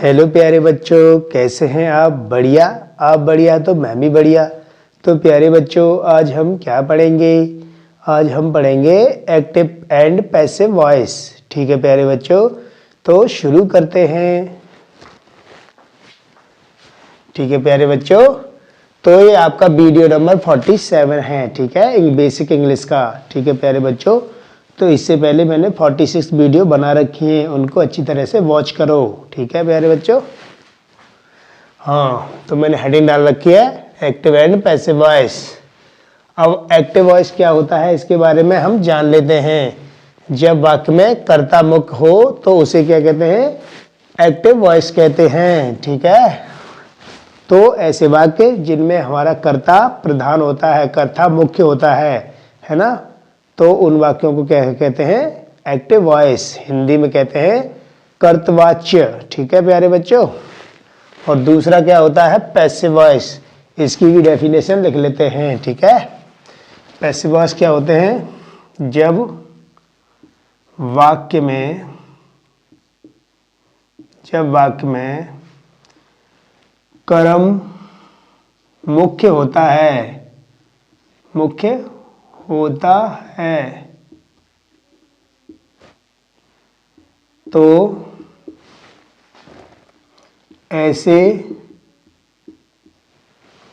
Hello प्यारे बच्चों, कैसे हैं आप? बढ़िया। आप बढ़िया तो मैं भी बढ़िया। तो प्यारे बच्चों, आज हम क्या पढ़ेंगे? आज हम पढ़ेंगे एक्टिव एंड पैसिव वॉइस। ठीक है प्यारे बच्चों, तो शुरू करते हैं। ठीक है प्यारे बच्चों, तो ये आपका वीडियो नंबर 47 है। ठीक है, बेसिक इंग्लिश का। ठीक है प्यारे बच्चों, तो इससे पहले मैंने 46 वीडियो बना रखी हैं, उनको अच्छी तरह से वॉच करो। ठीक है प्यारे बच्चों। हाँ, तो मैंने हेडिंग डाल रखी है एक्टिव एंड पैसिव वॉइस। अब एक्टिव वॉइस क्या होता है इसके बारे में हम जान लेते हैं। जब वाक्य में कर्ता मुख्य हो तो उसे क्या कहते हैं? एक्टिव वॉइस कहते हैं। ठीक है, तो ऐसे वाक्य जिनमें हमारा कर्ता प्रधान होता है, कर्ता मुख्य होता है ना, तो उन वाक्यों को क्या कहते हैं? Active voice. हिंदी में कहते हैं कर्तवाच्य। ठीक है प्यारे बच्चों। और दूसरा क्या होता है? Passive voice. इसकी भी डेफिनेशन लिख लेते हैं। ठीक है, पैसिव वॉइस क्या होते हैं? जब वाक्य में कर्म मुख्य होता है तो ऐसे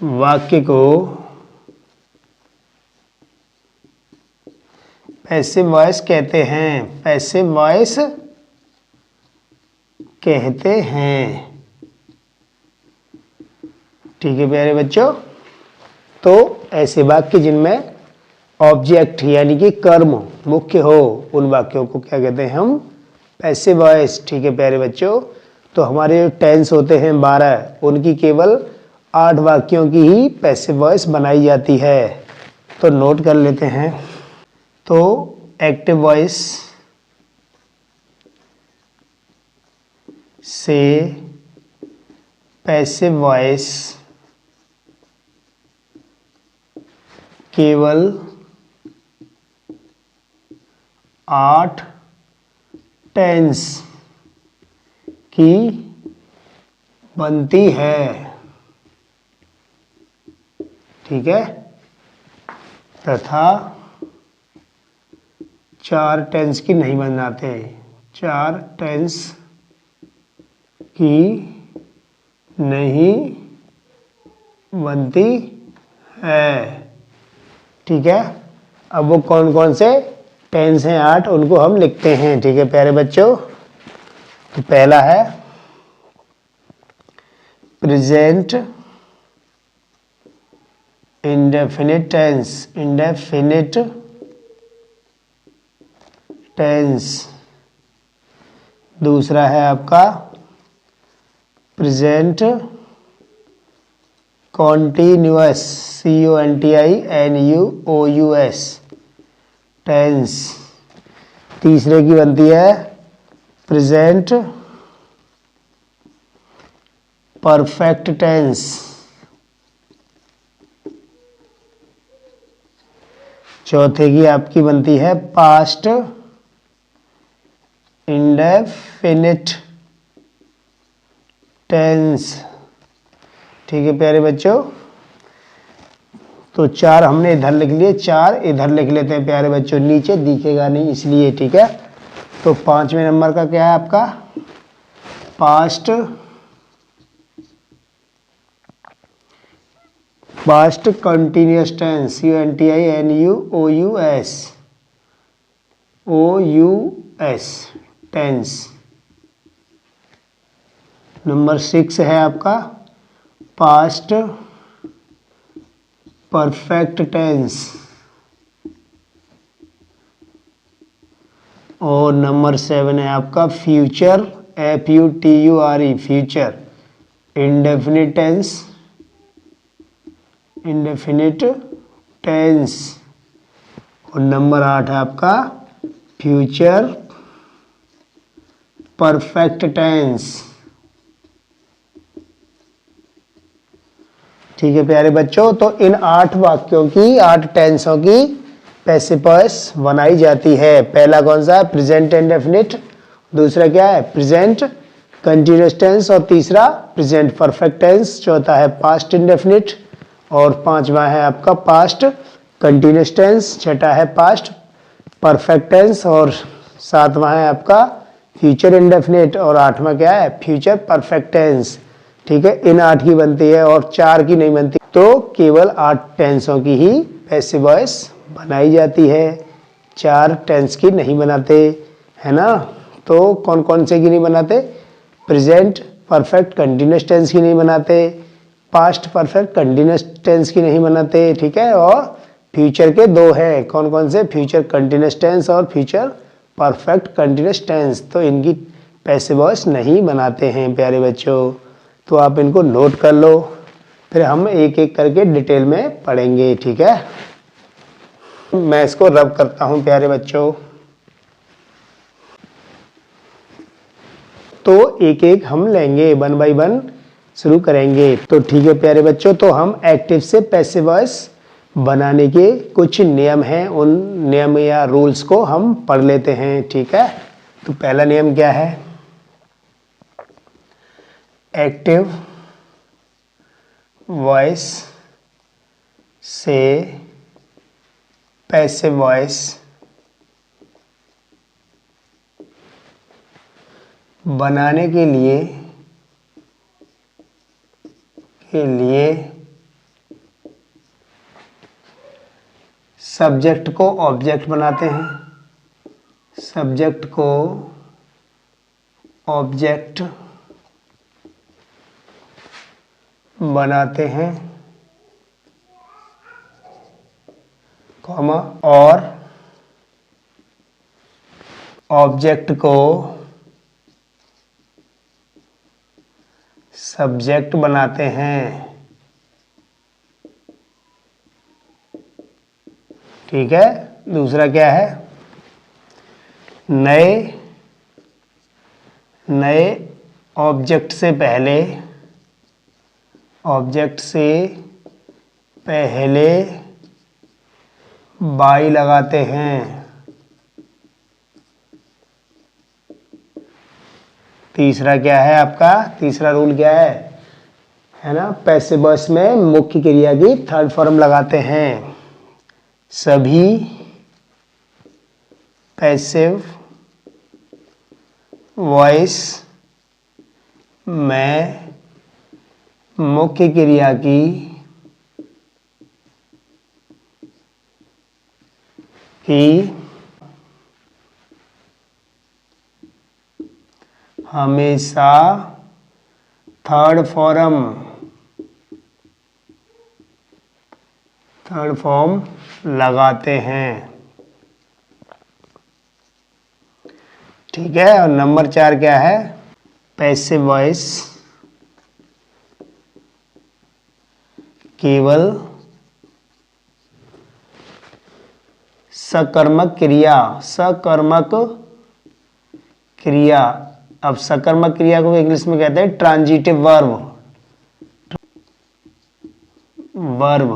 वाक्य को पैसिव वॉइस कहते हैं। पैसिव वॉइस कहते हैं। ठीक है प्यारे बच्चों, तो ऐसे वाक्य जिनमें ऑब्जेक्ट यानी कि कर्म मुख्य हो, उन वाक्यों को क्या कहते हैं हम? Passive voice. ठीक है प्यारे बच्चों, तो हमारे जो टेंस होते हैं 12, उनकी केवल 8 वाक्यों की ही पैसिव वॉइस बनाई जाती है। तो नोट कर लेते हैं। तो एक्टिव वॉइस से पैसिव वॉइस केवल 8 टेंस की बनती है। ठीक है, तथा 4 टेंस की नहीं बनाते। 4 टेंस की नहीं बनती है। ठीक है, अब वो कौन कौन से टेंस हैं? 8, उनको हम लिखते हैं। ठीक है प्यारे बच्चों, तो पहला है present indefinite tense. Indefinite tense. दूसरा है आपका प्रेजेंट कॉन्टिन्यूअस, CONTINUOUS टेंस। तीसरे की बनती है प्रेजेंट परफेक्ट टेंस। चौथे की आपकी बनती है पास्ट इंडेफिनिट टेंस। ठीक है प्यारे बच्चों, तो 4 हमने इधर लिख लिए, 4 इधर लिख लेते हैं प्यारे बच्चों, नीचे दिखेगा नहीं इसलिए। ठीक है, तो 5वें नंबर का क्या है आपका? Past continuous tense, CONTINUOUS tense. Number 6 है आपका पास्ट परफेक्ट टेंस। और नंबर 7 है आपका future, FUTURE future indefinite tense. Indefinite tense. और नंबर 8 है आपका फ्यूचर परफेक्ट टेंस। ठीक है प्यारे बच्चों, तो इन 8 वाक्यों की, 8 टेंसों की पैसिव वॉइस बनाई जाती है। पहला कौन सा है? Present indefinite. दूसरा क्या है? प्रेजेंट कंटिन्यूअस टेंस और तीसरा प्रेजेंट परफेक्ट टेंस, चौथा है पास्ट इंडेफिनिट और पांचवा है आपका पास्ट कंटिन्यूअस टेंस, छठा है पास्ट परफेक्ट टेंस और सातवां है आपका फ्यूचर इंडेफिनिट और आठवां क्या है फ्यूचर परफेक्ट टेंस। ठीक है, इन 8 की बनती है और 4 की नहीं बनती, तो केवल 8 टेंसों की ही पैसिव वॉइस बनाई जाती है, 4 टेंस की नहीं बनाते, है ना। तो कौन कौन से की नहीं बनाते, प्रेजेंट परफेक्ट कंटिन्यूअस टेंस की नहीं बनाते, पास्ट परफेक्ट कंटिन्यूअस टेंस की नहीं बनाते, ठीक है, और फ्यूचर के 2 हैं, कौन कौन से, फ्यूचर कंटिन्यूअस टेंस और फ्यूचर परफेक्ट कंटिन्यूअस टेंस, तो इनकी पैसिव वॉइस नहीं बनाते हैं प्यारे बच्चों। तो आप इनको नोट कर लो, फिर हम एक एक करके डिटेल में पढ़ेंगे, ठीक है। मैं इसको रब करता हूं प्यारे बच्चों, तो एक एक हम लेंगे, 1 बाय 1 शुरू करेंगे। तो ठीक है प्यारे बच्चों, तो हम एक्टिव से पैसिव वॉइस बनाने के कुछ नियम हैं, उन नियम या रूल्स को हम पढ़ लेते हैं, ठीक है। तो पहला नियम क्या है, एक्टिव वॉइस से पैसिव वॉइस बनाने के लिए सब्जेक्ट को ऑब्जेक्ट बनाते हैं, सब्जेक्ट को ऑब्जेक्ट बनाते हैं, कॉमा, और ऑब्जेक्ट को सब्जेक्ट बनाते हैं, ठीक है। दूसरा क्या है, नए ऑब्जेक्ट से पहले बाई लगाते हैं। तीसरा क्या है आपका, तीसरा रूल क्या है ना, पैसिव वॉइस में मुख्य क्रिया की थर्ड फॉर्म लगाते हैं। सभी पैसिव वॉइस में मुख्य क्रिया की हमेशा थर्ड फॉर्म लगाते हैं, ठीक है। और नंबर 4 क्या है, पैसिव वॉइस केवल सकर्मक क्रिया, अब सकर्मक क्रिया को इंग्लिश में कहते हैं ट्रांजिटिव वर्ब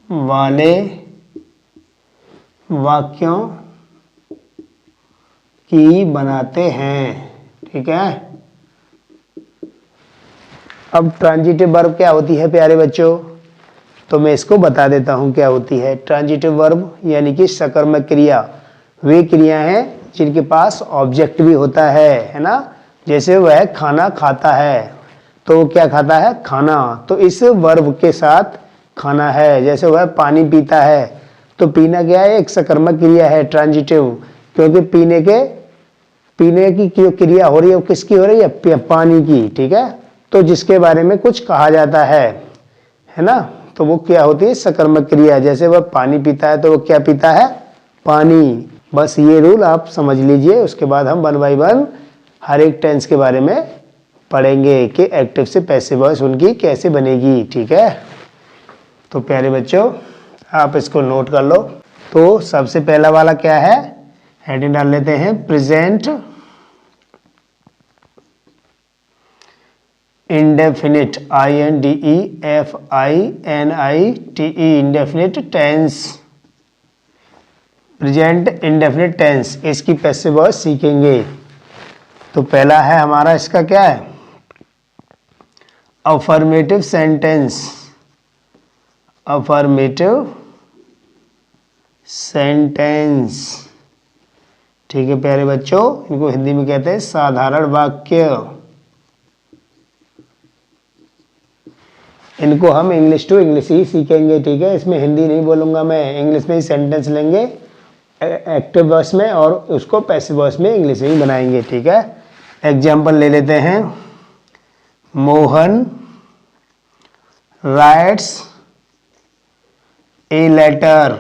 वाले वाक्यों की बनाते हैं, ठीक है। अब ट्रांजिटिव वर्ब क्या होती है प्यारे बच्चों, तो मैं इसको बता देता हूं क्या होती है। ट्रांजिटिव वर्ब यानी कि सकर्मक क्रिया वे क्रिया हैं जिनके पास ऑब्जेक्ट भी होता है ना। जैसे वह खाना खाता है, तो वो क्या खाता है, खाना, तो इस वर्ब के साथ खाना है। जैसे वह पानी पीता है, तो पीना क्या है, एक सकर्मक क्रिया है ट्रांजिटिव, क्योंकि पीने की जो क्रिया हो रही है वो किसकी हो रही है, पानी की, ठीक है। तो जिसके बारे में कुछ कहा जाता है ना, तो वो क्या होती है, सकर्मक क्रिया। जैसे वह पानी पीता है, तो वो क्या पीता है, पानी। बस ये रूल आप समझ लीजिए, उसके बाद हम 1 बाय 1 हर एक टेंस के बारे में पढ़ेंगे कि एक्टिव से पैसिव वॉइस उनकी कैसे बनेगी, ठीक है। तो प्यारे बच्चों आप इसको नोट कर लो। तो सबसे पहला वाला क्या है, हेडिंग डाल लेते हैं, present indefinite, INDEFINITE indefinite tense, present indefinite tense, इसकी पैसिव वॉइस सीखेंगे। तो पहला है हमारा, इसका क्या है, अफर्मेटिव सेंटेंस। अफर्मेटिव सेंटेंस, ठीक है प्यारे बच्चों, इनको हिंदी में कहते हैं साधारण वाक्य। इनको हम इंग्लिश टू इंग्लिश ही सीखेंगे, ठीक है, इसमें हिंदी नहीं बोलूंगा मैं, इंग्लिश में ही सेंटेंस लेंगे एक्टिव वॉइस में और उसको पैसिव वॉइस में इंग्लिश में ही बनाएंगे, ठीक है। एग्जाम्पल ले लेते हैं, मोहन राइट्स ए लेटर,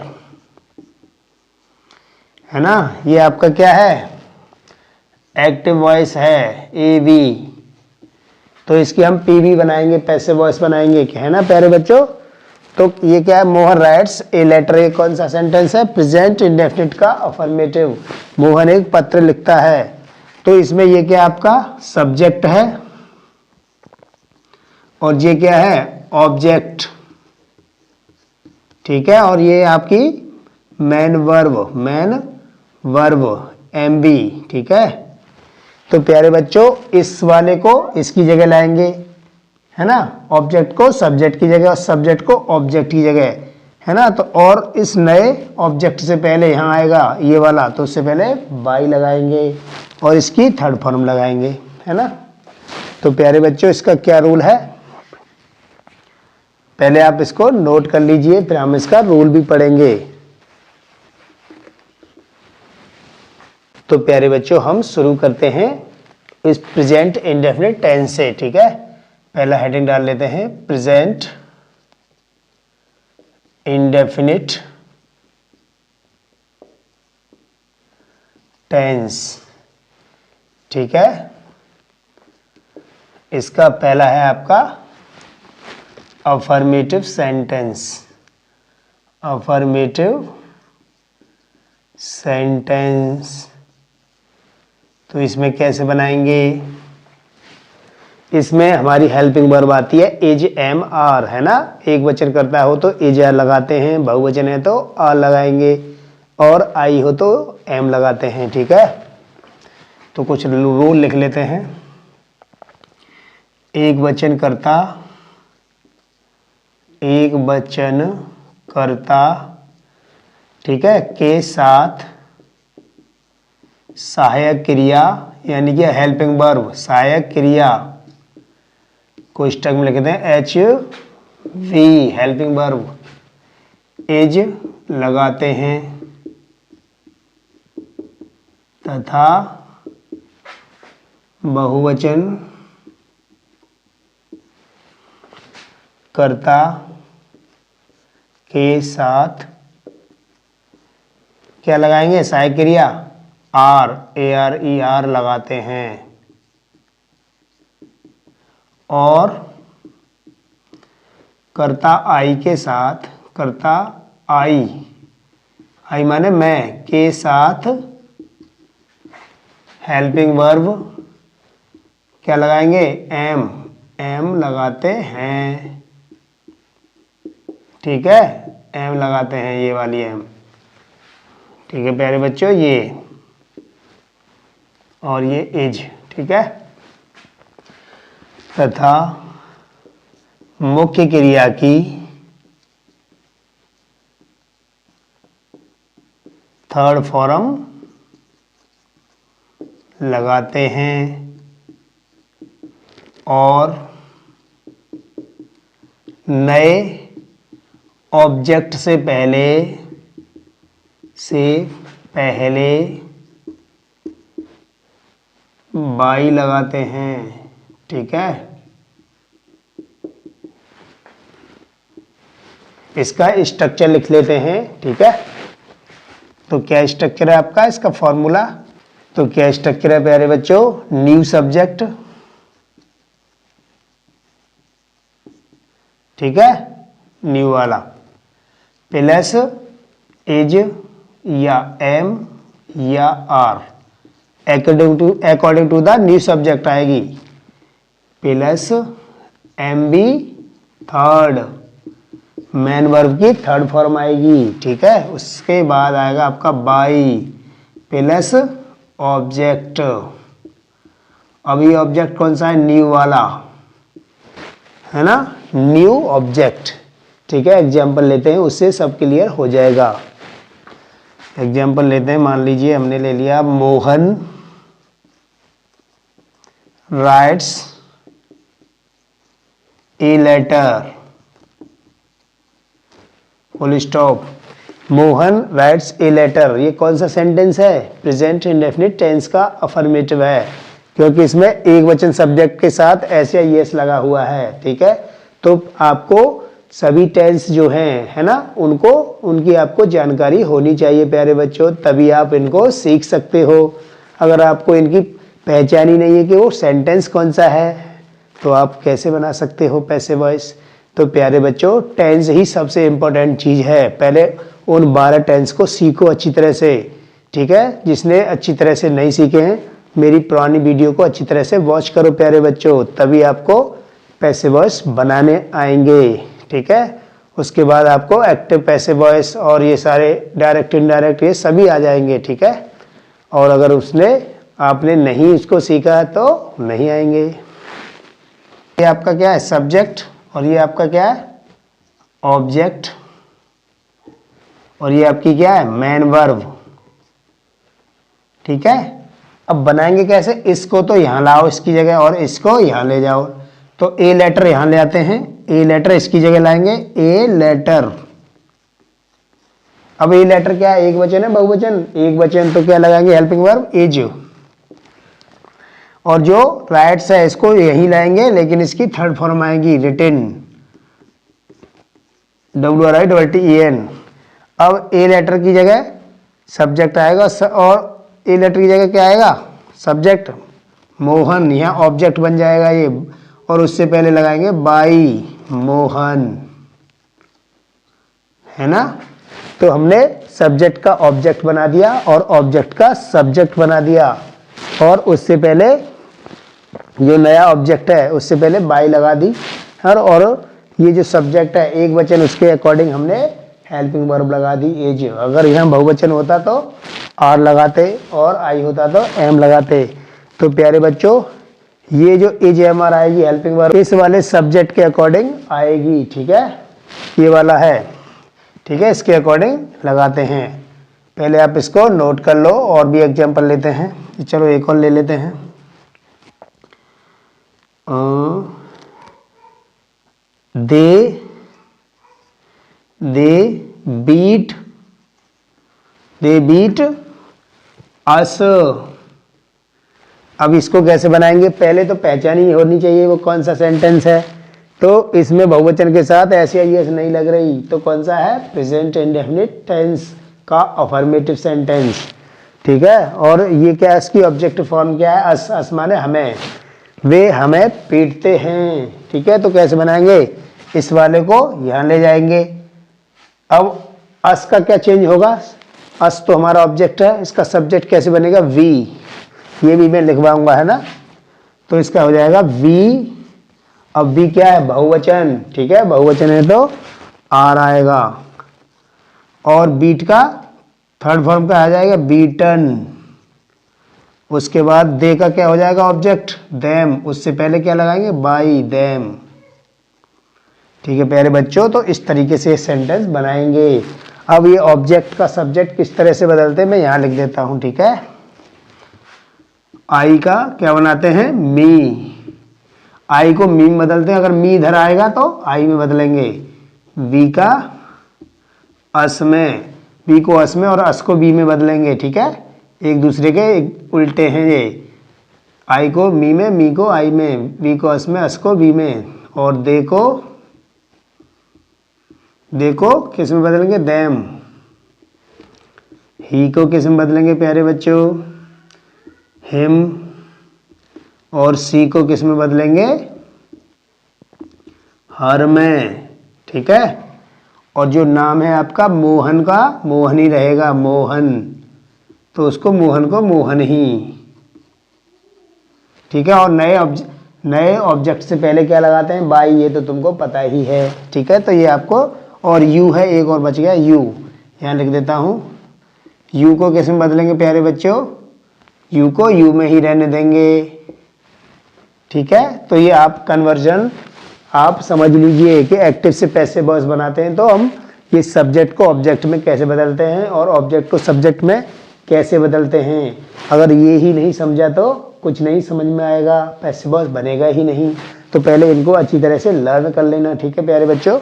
है ना, ये आपका क्या है, एक्टिव वॉइस है, ए वी, तो इसकी हम पीवी बनाएंगे, पैसिव वॉइस बनाएंगे, है ना प्यारे बच्चों। तो ये क्या है, मोहन राइट्स ए लेटर, ये कौन सा सेंटेंस है, प्रेजेंट इंडेफिनिट का अफर्मेटिव। मोहन एक पत्र लिखता है, तो इसमें ये क्या आपका सब्जेक्ट है और ये क्या है ऑब्जेक्ट, ठीक है, और ये आपकी मैन वर्ब एमबी, ठीक है। तो प्यारे बच्चों इस वाले को इसकी जगह लाएंगे, है ना, ऑब्जेक्ट को सब्जेक्ट की जगह और सब्जेक्ट को ऑब्जेक्ट की जगह, है ना। तो और इस नए ऑब्जेक्ट से पहले यहाँ आएगा ये वाला, तो उससे पहले बाई लगाएंगे और इसकी थर्ड फॉर्म लगाएंगे, है ना। तो प्यारे बच्चों इसका क्या रूल है, पहले आप इसको नोट कर लीजिए, फिर हम इसका रूल भी पढ़ेंगे। तो प्यारे बच्चों हम शुरू करते हैं इस प्रेजेंट इंडेफिनिट टेंस से, ठीक है। पहला हेडिंग डाल लेते हैं, प्रेजेंट इंडेफिनिट टेंस, ठीक है। इसका पहला है आपका अफर्मेटिव सेंटेंस। अफर्मेटिव सेंटेंस, तो इसमें कैसे बनाएंगे, इसमें हमारी हेल्पिंग वर्ब आती है इज एम आर, है ना, एक वचन करता हो तो इज आर लगाते हैं, बहुवचन है तो आर लगाएंगे, और आई हो तो एम लगाते हैं, ठीक है। तो कुछ रूल लिख लेते हैं, एक वचन करता, ठीक है, के साथ सहायक क्रिया यानी कि हेल्पिंग वर्ब, सहायक क्रिया को स्टक में लिखते हैं H we, helping verb is लगाते हैं, तथा बहुवचन कर्ता के साथ क्या लगाएंगे, सहायक क्रिया are, A R E are लगाते हैं, और कर्ता आई के साथ, कर्ता आई माने मैं, के साथ हेल्पिंग वर्ब क्या लगाएंगे, एम लगाते हैं, ठीक है, एम लगाते हैं, ये वाली एम, ठीक है प्यारे बच्चों, ये और ये इज, ठीक है। तथा मुख्य क्रिया की थर्ड फॉर्म लगाते हैं, और नए ऑब्जेक्ट से पहले बाई लगाते हैं, ठीक है। इसका स्ट्रक्चर लिख लेते हैं, ठीक है। तो क्या स्ट्रक्चर है आपका, इसका फॉर्मूला, तो क्या स्ट्रक्चर है प्यारे बच्चों, न्यू सब्जेक्ट, ठीक है, न्यू वाला, प्लस इज या एम या are, according to the new subject आएगी, plus M B third, main verb की थर्ड फॉर्म आएगी, ठीक है। उसके बाद आएगा आपका बाई प्लस ऑब्जेक्ट, अब ये ऑब्जेक्ट कौन सा है, न्यू वाला है ना, न्यू ऑब्जेक्ट। ठीक है, एग्जाम्पल लेते हैं, उससे सब क्लियर हो जाएगा। एग्जाम्पल लेते हैं, मान लीजिए हमने ले लिया Mohan writes a letter, full stop. Mohan writes a letter, ये कौन सा सेंटेंस है, प्रेजेंट इंडेफिनिट टेंस का अफर्मेटिव है, क्योंकि इसमें एक वचन सब्जेक्ट के साथ ऐसे यस लगा हुआ है। ठीक है, तो आपको सभी टेंस जो हैं है ना, उनकी आपको जानकारी होनी चाहिए प्यारे बच्चों, तभी आप इनको सीख सकते हो। अगर आपको इनकी पहचान ही नहीं है कि वो सेंटेंस कौन सा है, तो आप कैसे बना सकते हो पैसिव वॉइस। तो प्यारे बच्चों, टेंस ही सबसे इम्पोर्टेंट चीज़ है। पहले उन 12 टेंस को सीखो अच्छी तरह से। ठीक है, जिसने अच्छी तरह से नहीं सीखे हैं, मेरी पुरानी वीडियो को अच्छी तरह से वॉच करो प्यारे बच्चों, तभी आपको पैसिव वॉइस बनाने आएंगे। ठीक है, उसके बाद आपको एक्टिव पैसिव वॉइस और ये सारे डायरेक्ट इनडायरेक्ट ये सभी आ जाएंगे। ठीक है, और अगर आपने नहीं इसको सीखा तो नहीं आएंगे। ये आपका क्या है, सब्जेक्ट, और ये आपका क्या है, ऑब्जेक्ट, और ये आपकी क्या है, मेन वर्ब। ठीक है, अब बनाएंगे कैसे, इसको तो यहां लाओ इसकी जगह, और इसको यहां ले जाओ। तो ए लेटर यहां ले आते हैं, ए लेटर इसकी जगह लाएंगे, ए लेटर। अब ए लेटर क्या है, एक वचन है बहुवचन, एक वचन, तो क्या लगाएंगे, हेल्पिंग वर्ब इज। और जो राइट्स है इसको यही लाएंगे, लेकिन इसकी थर्ड फॉर्म आएगी रिटन, WRITTEN। अब ए लेटर की जगह सब्जेक्ट आएगा, और ए लेटर की जगह क्या आएगा, सब्जेक्ट मोहन, यहाँ ऑब्जेक्ट बन जाएगा ये, और उससे पहले लगाएंगे बाई मोहन, है ना। तो हमने सब्जेक्ट का ऑब्जेक्ट बना दिया और ऑब्जेक्ट का सब्जेक्ट बना दिया, और उससे पहले जो नया ऑब्जेक्ट है उससे पहले बाई लगा दी, और ये जो सब्जेक्ट है एक वचन, उसके अकॉर्डिंग हमने हेल्पिंग वर्ब लगा दी एज। अगर यहाँ बहुवचन होता तो आर लगाते, और आई होता तो एम लगाते। तो प्यारे बच्चों, ये जो एज एम आर आएगी हेल्पिंग वर्ब इस वाले सब्जेक्ट के अकॉर्डिंग आएगी। ठीक है, ये वाला है। ठीक है, इसके अकॉर्डिंग लगाते हैं। पहले आप इसको नोट कर लो, और भी एग्जाम्पल लेते हैं। चलो एक और ले लेते हैं। They beat us. अब इसको कैसे बनाएंगे, पहले तो पहचान ही होनी चाहिए वो कौन सा सेंटेंस है। तो इसमें बहुवचन के साथ ऐसे यस नहीं लग रही, तो कौन सा है, प्रेजेंट इंडेफिनिट टेंस का अफर्मेटिव सेंटेंस। ठीक है, और ये क्या है, इसकी ऑब्जेक्टिव फॉर्म क्या है, अस, अस माने हमें, वे हमें पीटते हैं। ठीक है, तो कैसे बनाएंगे, इस वाले को यहां ले जाएंगे। अब अस का क्या चेंज होगा, अस तो हमारा ऑब्जेक्ट है, इसका सब्जेक्ट कैसे बनेगा, वी, ये भी मैं लिखवाऊंगा, है ना। तो इसका हो जाएगा वी। अब वी क्या है, बहुवचन। ठीक है, बहुवचन है तो आर आएगा, और बीट का थर्ड फॉर्म का आ जाएगा बीटन। उसके बाद दे का क्या हो जाएगा, ऑब्जेक्ट देम, उससे पहले क्या लगाएंगे, बाई देम। ठीक है प्यारे बच्चों, तो इस तरीके से सेंटेंस बनाएंगे। अब ये ऑब्जेक्ट का सब्जेक्ट किस तरह से बदलते हैं मैं यहां लिख देता हूं। ठीक है, आई का क्या बनाते हैं, मी, आई को मी में बदलते हैं। अगर मी इधर आएगा तो आई में बदलेंगे। वी का अस में, वी को अस में और अस को बी में बदलेंगे। ठीक है, एक दूसरे के उल्टे हैं ये, आई को मी में, मी को आई में, वी को अस में, अस को बी में, और दे को किस में बदलेंगे, देम। ही को किस में बदलेंगे प्यारे बच्चों, हिम, और सी को किस में बदलेंगे, हर में। ठीक है, और जो नाम है आपका मोहन का, मोहन ही रहेगा, मोहन, तो उसको मोहन को मोहन ही। ठीक है, और नए ऑब्जेक्ट से पहले क्या लगाते हैं, बाई, ये तो तुमको पता ही है। ठीक है, तो ये आपको, और यू है, एक और बच गया यू, यहाँ लिख देता हूं। यू को किस में बदलेंगे प्यारे बच्चों, यू को यू में ही रहने देंगे। ठीक है, तो ये आप कन्वर्जन आप समझ लीजिए कि एक्टिव से पैसिव वॉइस बनाते हैं तो हम ये सब्जेक्ट को ऑब्जेक्ट में कैसे बदलते हैं और ऑब्जेक्ट को सब्जेक्ट में कैसे बदलते हैं। अगर ये ही नहीं समझा तो कुछ नहीं समझ में आएगा, पैसिव वॉइस बनेगा ही नहीं। तो पहले इनको अच्छी तरह से लर्न कर लेना, ठीक है प्यारे बच्चों।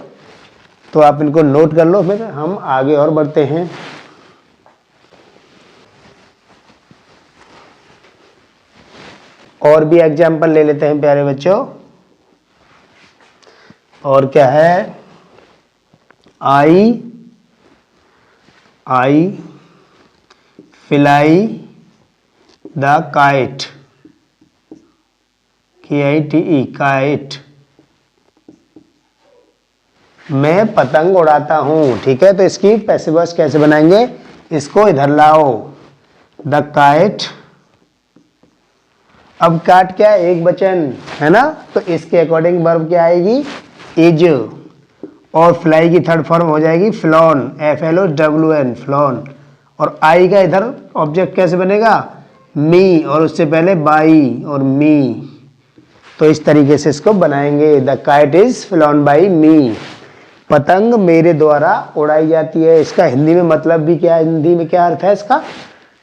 तो आप इनको नोट कर लो, फिर हम आगे और बढ़ते हैं। और भी एग्जाम्पल ले लेते हैं प्यारे बच्चों। और क्या है, आई fly the kite, KITE kite, मैं पतंग उड़ाता हूं। ठीक है, तो इसकी पैसिव वॉइस कैसे बनाएंगे, इसको इधर लाओ, द काइट। अब काट क्या है, एक वचन है ना, तो इसके अकॉर्डिंग वर्ब क्या आएगी, इज, और फ्लाई की थर्ड फॉर्म हो जाएगी फ्लॉन, FLOWN, फ्लॉन। और आई का इधर ऑब्जेक्ट कैसे बनेगा, मी, और उससे पहले बाई और मी। तो इस तरीके से इसको बनाएंगे, the kite is flown by me, पतंग मेरे द्वारा उड़ाई जाती है। इसका हिंदी में मतलब भी क्या है, हिंदी में क्या अर्थ है इसका,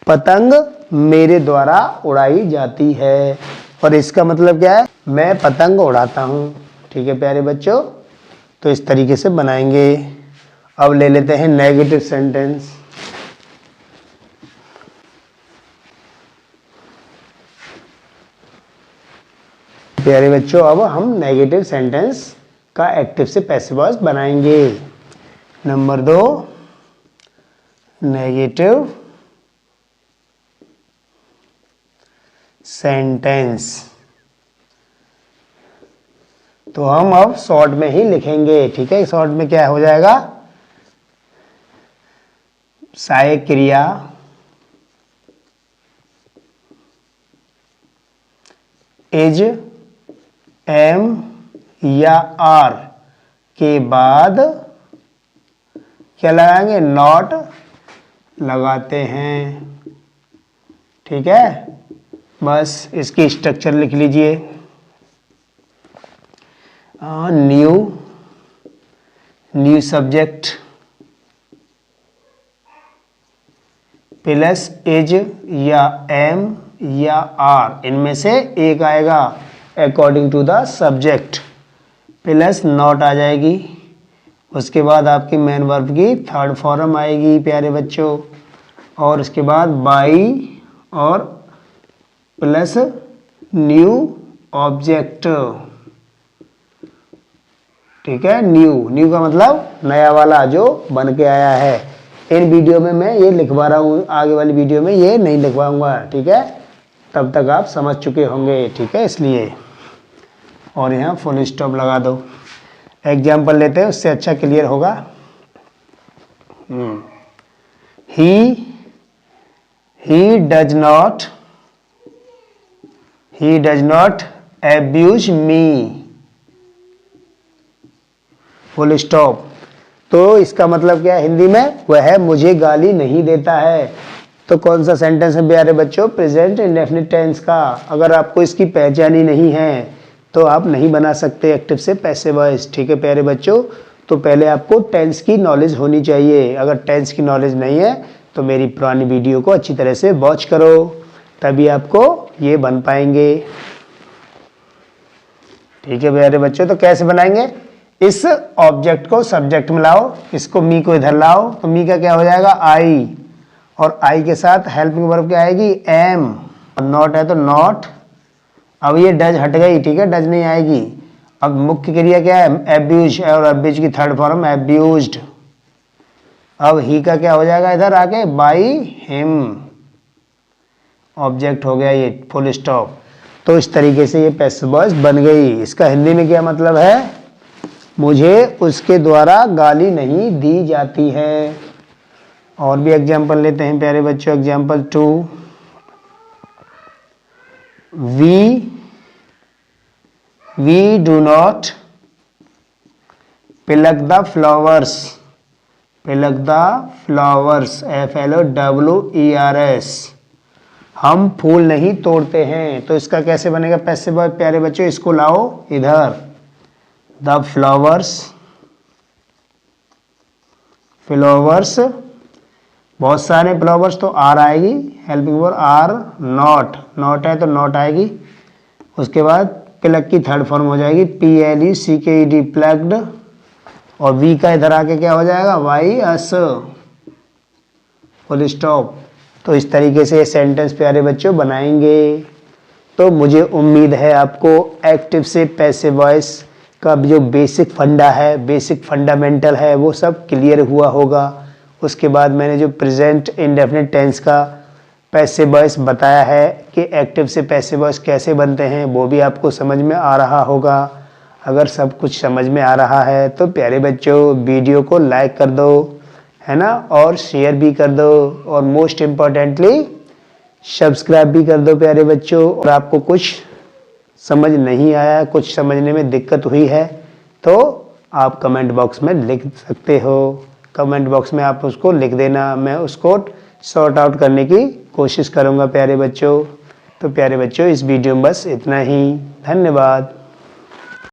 पतंग मेरे द्वारा उड़ाई जाती है। और इसका मतलब क्या है, मैं पतंग उड़ाता हूं। ठीक है प्यारे बच्चों, तो इस तरीके से बनाएंगे। अब ले लेते हैं नेगेटिव सेंटेंस। प्यारे बच्चों, अब हम नेगेटिव सेंटेंस का एक्टिव से पैसिव वॉइस बनाएंगे। Number 2, negative sentence. तो हम अब शॉर्ट में ही लिखेंगे। ठीक है, शॉर्ट में क्या हो जाएगा, सहायक क्रिया, इज, एम या आर के बाद क्या लगाएंगे, नॉट लगाते हैं। ठीक है, बस इसकी स्ट्रक्चर लिख लीजिए। न्यू सब्जेक्ट प्लस इज या एम या आर, इनमें से एक आएगा according to the subject, plus not आ जाएगी। उसके बाद आपकी मेन वर्ब की थर्ड फॉर्म आएगी प्यारे बच्चों, और उसके बाद बाई और प्लस न्यू ऑब्जेक्ट। ठीक है, न्यू का मतलब नया वाला जो बन के आया है। इन वीडियो में मैं ये लिखवा रहा हूँ, आगे वाली वीडियो में ये नहीं लिखवाऊंगा। ठीक है, तब तक आप समझ चुके होंगे। ठीक है, इसलिए, और यहाँ फुल स्टॉप लगा दो। एग्जाम्पल लेते हैं, उससे अच्छा क्लियर होगा। He does not abuse me, full stop. तो इसका मतलब क्या है हिंदी में, वह मुझे गाली नहीं देता है। तो कौन सा सेंटेंस है प्यारे बच्चों, प्रेजेंट इंडेफिनिट टेंस का। अगर आपको इसकी पहचान ही नहीं है तो आप नहीं बना सकते एक्टिव से पैसिव वॉइस। ठीक है प्यारे बच्चों, तो पहले आपको टेंस की नॉलेज होनी चाहिए। अगर टेंस की नॉलेज नहीं है तो मेरी पुरानी वीडियो को अच्छी तरह से वॉच करो, तभी आपको ये बन पाएंगे। ठीक है प्यारे बच्चों, तो कैसे बनाएंगे, इस ऑब्जेक्ट को सब्जेक्ट में लाओ, इसको मी को इधर लाओ, तो मी का क्या हो जाएगा, आई, और आई के साथ हेल्पिंग वर्ब क्या आएगी, एम, और नॉट है तो नॉट। अब ये डज हट गई, ठीक है, डज नहीं आएगी। अब मुख्य क्रिया क्या है, एब्यूज, और एब्यूज की थर्ड फॉर्म एब्यूज्ड। अब ही का क्या हो जाएगा इधर आके, बाई हिम, ऑब्जेक्ट हो गया ये, फुल स्टॉप। तो इस तरीके से ये पैसिव वॉइस बन गई। इसका हिंदी में क्या मतलब है, मुझे उसके द्वारा गाली नहीं दी जाती है। और भी एग्जाम्पल लेते हैं प्यारे बच्चों। एग्जाम्पल 2, वी डू नॉट पिलक द फ्लावर्स, पिलक द फ्लावर्स, FLOWERS। हम फूल नहीं तोड़ते हैं। तो इसका कैसे बनेगा पैसिव वॉइस प्यारे बच्चों, इसको लाओ इधर। द फ्लावर्स, बहुत सारे फ्लावर्स तो आर आएगी, helping verb are not, not है तो नॉट आएगी। उसके बाद प्लग की थर्ड फॉर्म हो जाएगी PLECKED, प्लग्ड। और वी का इधर आके क्या हो जाएगा YS, फुल स्टॉप। तो इस तरीके से ये सेंटेंस प्यारे बच्चों बनाएंगे। तो मुझे उम्मीद है आपको एक्टिव से पैसिव वॉइस का जो बेसिक फंडा है, बेसिक फंडामेंटल है, वो सब क्लियर हुआ होगा। उसके बाद मैंने जो प्रेजेंट इंडेफिनिट टेंस का पैसिव वॉइस बताया है कि एक्टिव से पैसिव वॉइस कैसे बनते हैं, वो भी आपको समझ में आ रहा होगा। अगर सब कुछ समझ में आ रहा है तो प्यारे बच्चों वीडियो को लाइक कर दो, है ना, और शेयर भी कर दो, और मोस्ट इम्पॉर्टेंटली सब्सक्राइब भी कर दो प्यारे बच्चों। और आपको कुछ समझ नहीं आया, कुछ समझने में दिक्कत हुई है तो आप कमेंट बॉक्स में लिख सकते हो। कमेंट बॉक्स में आप उसको लिख देना, मैं उसको सॉर्ट आउट करने की कोशिश करूँगा प्यारे बच्चों। तो प्यारे बच्चों इस वीडियो में बस इतना ही। धन्यवाद।